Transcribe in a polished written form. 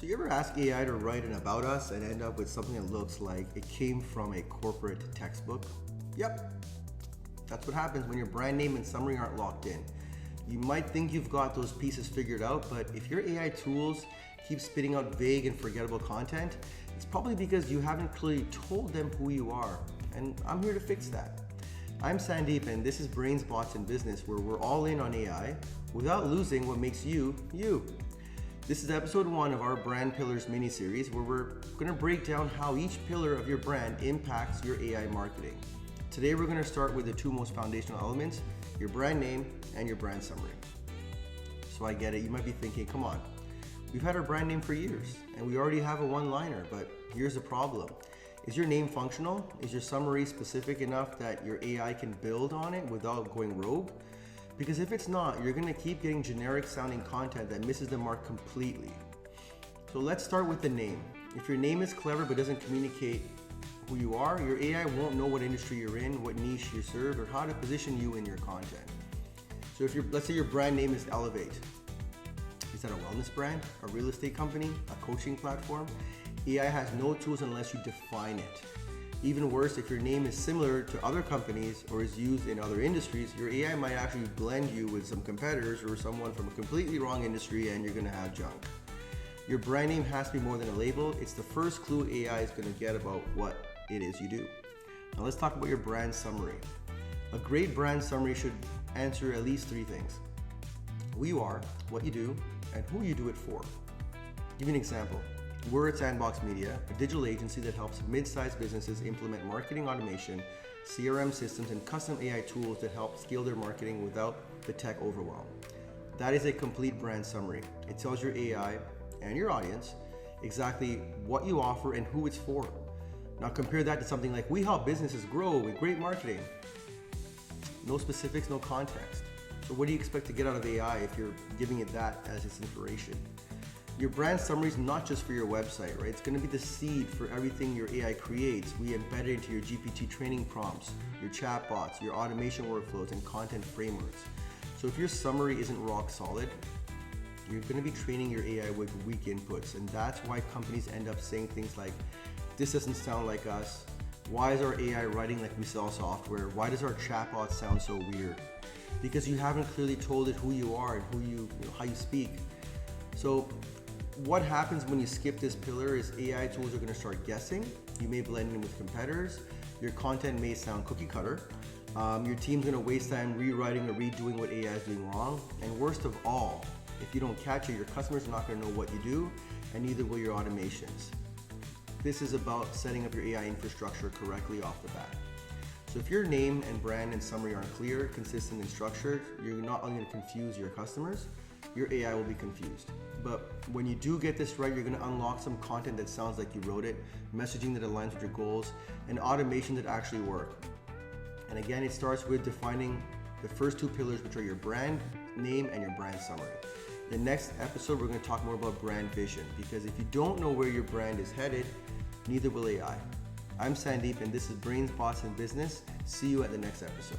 So you ever ask AI to write an about us and end up with something that looks like it came from a corporate textbook? Yep, that's what happens when your brand name and summary aren't locked in. You might think you've got those pieces figured out, but if your AI tools keep spitting out vague and forgettable content, it's probably because you haven't clearly told them who you are. And I'm here to fix that. I'm Sandeep, and this is Brains, Bots, and Business, where we're all in on AI without losing what makes you, you. This is episode 1 of our Brand Pillars mini-series, where we're going to break down how each pillar of your brand impacts your AI marketing. Today we're going to start with the two most foundational elements, your brand name and your brand summary. So I get it, you might be thinking, come on, we've had our brand name for years, and we already have a one-liner, but here's the problem. Is your name functional? Is your summary specific enough that your AI can build on it without going rogue? Because if it's not, you're going to keep getting generic sounding content that misses the mark completely. So let's start with the name. If your name is clever but doesn't communicate who you are, your AI won't know what industry you're in, what niche you serve, or how to position you in your content. So if let's say your brand name is Elevate. Is that a wellness brand, a real estate company, a coaching platform? AI has no tools unless you define it. Even worse, if your name is similar to other companies or is used in other industries, your AI might actually blend you with some competitors or someone from a completely wrong industry, and you're going to have junk. Your brand name has to be more than a label. It's the first clue AI is going to get about what it is you do. Now let's talk about your brand summary. A great brand summary should answer at least 3 things: who you are, what you do, and who you do it for. Give you an example. We're at Sandbox Media, a digital agency that helps mid-sized businesses implement marketing automation, CRM systems, and custom AI tools that help scale their marketing without the tech overwhelm. That is a complete brand summary. It tells your AI and your audience exactly what you offer and who it's for. Now compare that to something like, we help businesses grow with great marketing. No specifics, no context. So what do you expect to get out of AI if you're giving it that as its inspiration? Your brand summary is not just for your website, right? It's going to be the seed for everything your AI creates. We embed it into your GPT training prompts, your chatbots, your automation workflows, and content frameworks. So if your summary isn't rock solid, you're going to be training your AI with weak inputs. And that's why companies end up saying things like, this doesn't sound like us. Why is our AI writing like we sell software? Why does our chatbot sound so weird? Because you haven't clearly told it who you are and how you speak. So what happens when you skip this pillar is AI tools are going to start guessing. You may blend in with competitors. Your content may sound cookie cutter. Your team's going to waste time rewriting or redoing what AI is doing wrong. And worst of all, if you don't catch it, your customers are not going to know what you do, and neither will your automations. This is about setting up your AI infrastructure correctly off the bat. So if your name and brand and summary aren't clear, consistent, and structured, you're not only going to confuse your customers, your AI will be confused. But when you do get this right, you're going to unlock some content that sounds like you wrote it, messaging that aligns with your goals, and automation that actually work. And again, it starts with defining the first 2 pillars, which are your brand name and your brand summary. The next episode, we're going to talk more about brand vision, because if you don't know where your brand is headed, neither will AI. I'm Sandeep, and this is Brains, Bots, and Business. See you at the next episode.